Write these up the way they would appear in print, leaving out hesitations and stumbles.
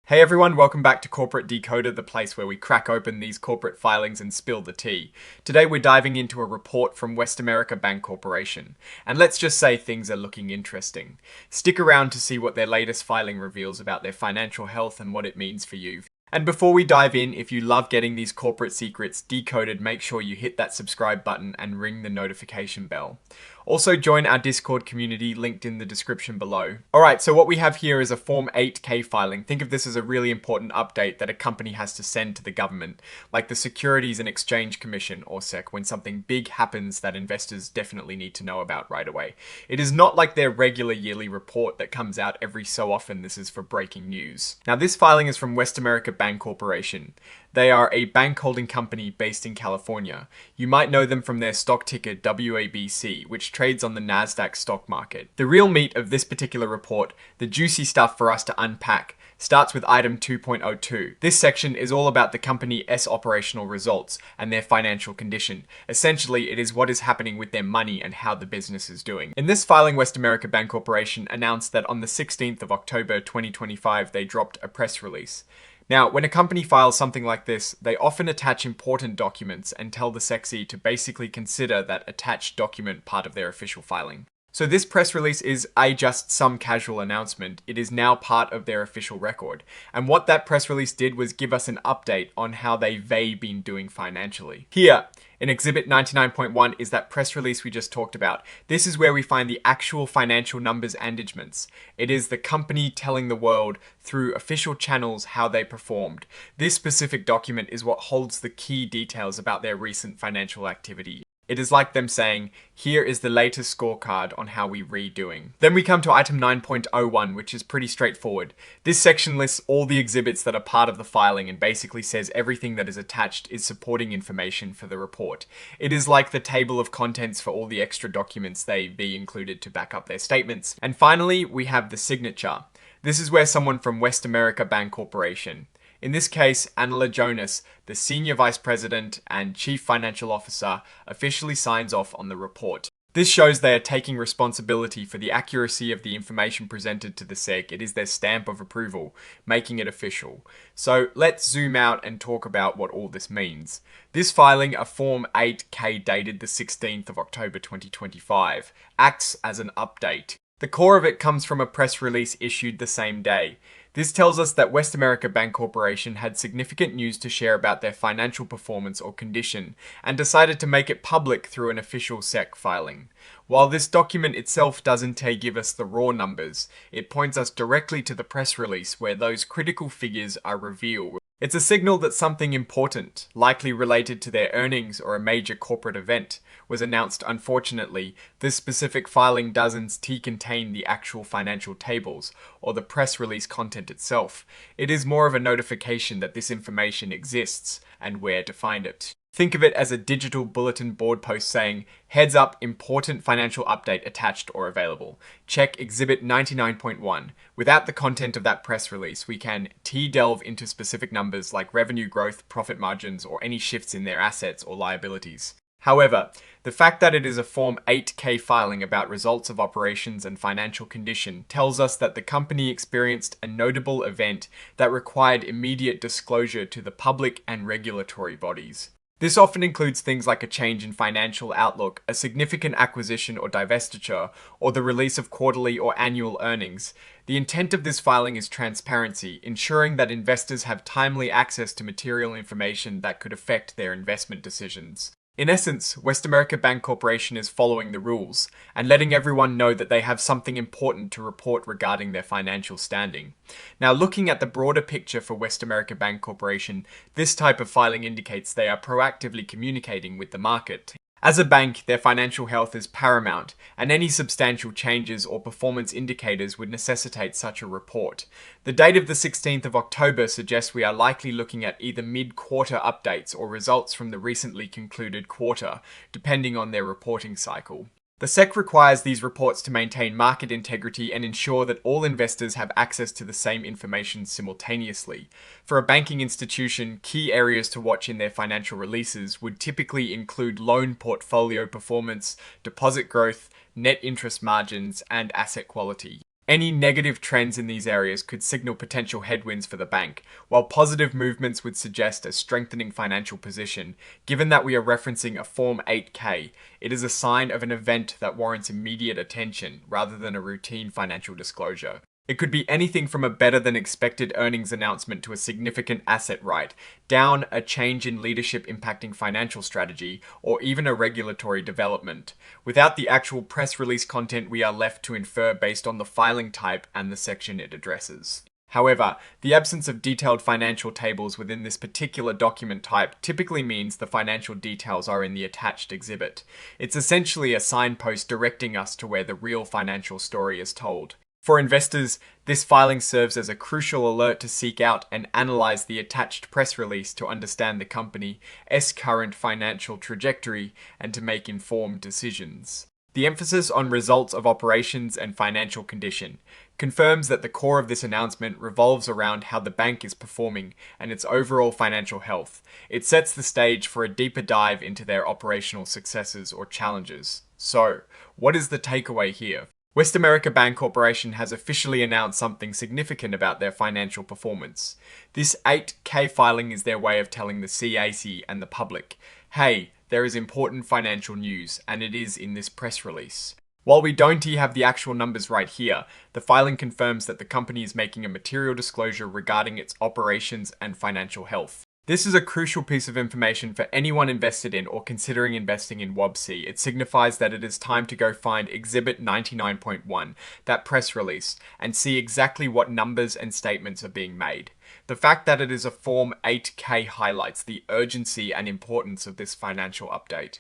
Hey everyone, welcome back to Corporate Decoder, the place where we crack open these corporate filings and spill the tea. Today we're diving into a report from WESTAMERICA Bancorporation, and let's just say things are looking interesting. Stick around to see what their latest filing reveals about their financial health and what it means for you. And before we dive in, if you love getting these corporate secrets decoded, make sure you hit that subscribe button and ring the notification bell. Also join our Discord community linked in the description below. Alright, so what we have here is a Form 8K filing. Think of this as a really important update that a company has to send to the government, like the Securities and Exchange Commission, or SEC, when something big happens that investors definitely need to know about right away. It is not like their regular yearly report that comes out every so often. This is for breaking news. Now this filing is from WESTAMERICA Bancorporation. They are a bank holding company based in California. You might know them from their stock ticker WABC, which trades on the NASDAQ stock market. The real meat of this particular report, the juicy stuff for us to unpack, starts with item 2.02. This section is all about the company's operational results and their financial condition. Essentially, it is what is happening with their money and how the business is doing. In this filing, WESTAMERICA Bancorporation announced that on the 16th of October 2025, they dropped a press release. Now, when a company files something like this, they often attach important documents and tell the SEC to basically consider that attached document part of their official filing. So this press release is just some casual announcement. It is now part of their official record. And what that press release did was give us an update on how they've been doing financially. Here, in Exhibit 99.1 is that press release we just talked about. This is where we find the actual financial numbers and engagements. It is the company telling the world through official channels how they performed. This specific document is what holds the key details about their recent financial activity. It is like them saying, here is the latest scorecard on how we're doing. Then we come to item 9.01, which is pretty straightforward. This section lists all the exhibits that are part of the filing and basically says everything that is attached is supporting information for the report. It is like the table of contents for all the extra documents they included to back up their statements. And finally, we have the signature. This is where someone from WESTAMERICA Bancorporation, in this case, Angela Jonas, the Senior Vice President and Chief Financial Officer, officially signs off on the report. This shows they are taking responsibility for the accuracy of the information presented to the SEC. It is their stamp of approval, making it official. So let's zoom out and talk about what all this means. This filing, a Form 8K dated the 16th of October 2025, acts as an update. The core of it comes from a press release issued the same day. This tells us that WESTAMERICA Bancorporation had significant news to share about their financial performance or condition and decided to make it public through an official SEC filing. While this document itself doesn't give us the raw numbers, it points us directly to the press release where those critical figures are revealed. It's a signal that something important, likely related to their earnings or a major corporate event, was announced. Unfortunately, this specific filing doesn't contain the actual financial tables or the press release content itself. It is more of a notification that this information exists and where to find it. Think of it as a digital bulletin board post saying, heads up, important financial update attached or available. Check Exhibit 99.1. Without the content of that press release, we can delve into specific numbers like revenue growth, profit margins, or any shifts in their assets or liabilities. However, the fact that it is a Form 8K filing about results of operations and financial condition tells us that the company experienced a notable event that required immediate disclosure to the public and regulatory bodies. This often includes things like a change in financial outlook, a significant acquisition or divestiture, or the release of quarterly or annual earnings. The intent of this filing is transparency, ensuring that investors have timely access to material information that could affect their investment decisions. In essence, WESTAMERICA Bancorporation is following the rules and letting everyone know that they have something important to report regarding their financial standing. Now, looking at the broader picture for WESTAMERICA Bancorporation, this type of filing indicates they are proactively communicating with the market. As a bank, their financial health is paramount, and any substantial changes or performance indicators would necessitate such a report. The date of the 16th of October suggests we are likely looking at either mid-quarter updates or results from the recently concluded quarter, depending on their reporting cycle. The SEC requires these reports to maintain market integrity and ensure that all investors have access to the same information simultaneously. For a banking institution, key areas to watch in their financial releases would typically include loan portfolio performance, deposit growth, net interest margins, and asset quality. Any negative trends in these areas could signal potential headwinds for the bank, while positive movements would suggest a strengthening financial position. Given that we are referencing a Form 8K, it is a sign of an event that warrants immediate attention rather than a routine financial disclosure. It could be anything from a better than expected earnings announcement to a significant asset write, down a change in leadership impacting financial strategy, or even a regulatory development. Without the actual press release content, we are left to infer based on the filing type and the section it addresses. However, the absence of detailed financial tables within this particular document type typically means the financial details are in the attached exhibit. It's essentially a signpost directing us to where the real financial story is told. For investors, this filing serves as a crucial alert to seek out and analyze the attached press release to understand the company's current financial trajectory and to make informed decisions. The emphasis on results of operations and financial condition confirms that the core of this announcement revolves around how the bank is performing and its overall financial health. It sets the stage for a deeper dive into their operational successes or challenges. So, what is the takeaway here? WESTAMERICA Bancorporation has officially announced something significant about their financial performance. This 8K filing is their way of telling the CAC and the public, hey, there is important financial news, and it is in this press release. While we don't have the actual numbers right here, the filing confirms that the company is making a material disclosure regarding its operations and financial health. This is a crucial piece of information for anyone invested in or considering investing in WOBC. It signifies that it is time to go find Exhibit 99.1, that press release, and see exactly what numbers and statements are being made. The fact that it is a Form 8K highlights the urgency and importance of this financial update.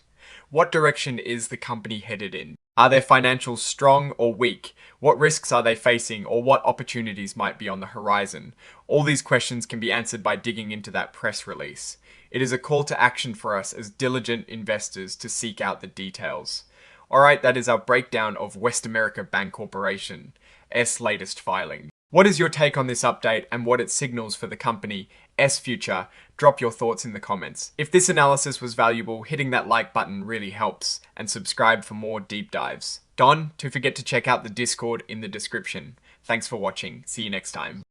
What direction is the company headed in? Are their financials strong or weak? What risks are they facing, or what opportunities might be on the horizon? All these questions can be answered by digging into that press release. It is a call to action for us as diligent investors to seek out the details. Alright, that is our breakdown of WESTAMERICA Bancorporation's latest filing. What is your take on this update and what it signals for the company's future? Drop your thoughts in the comments. If this analysis was valuable, hitting that like button really helps, and subscribe for more deep dives. Don't forget to check out the Discord in the description. Thanks for watching. See you next time.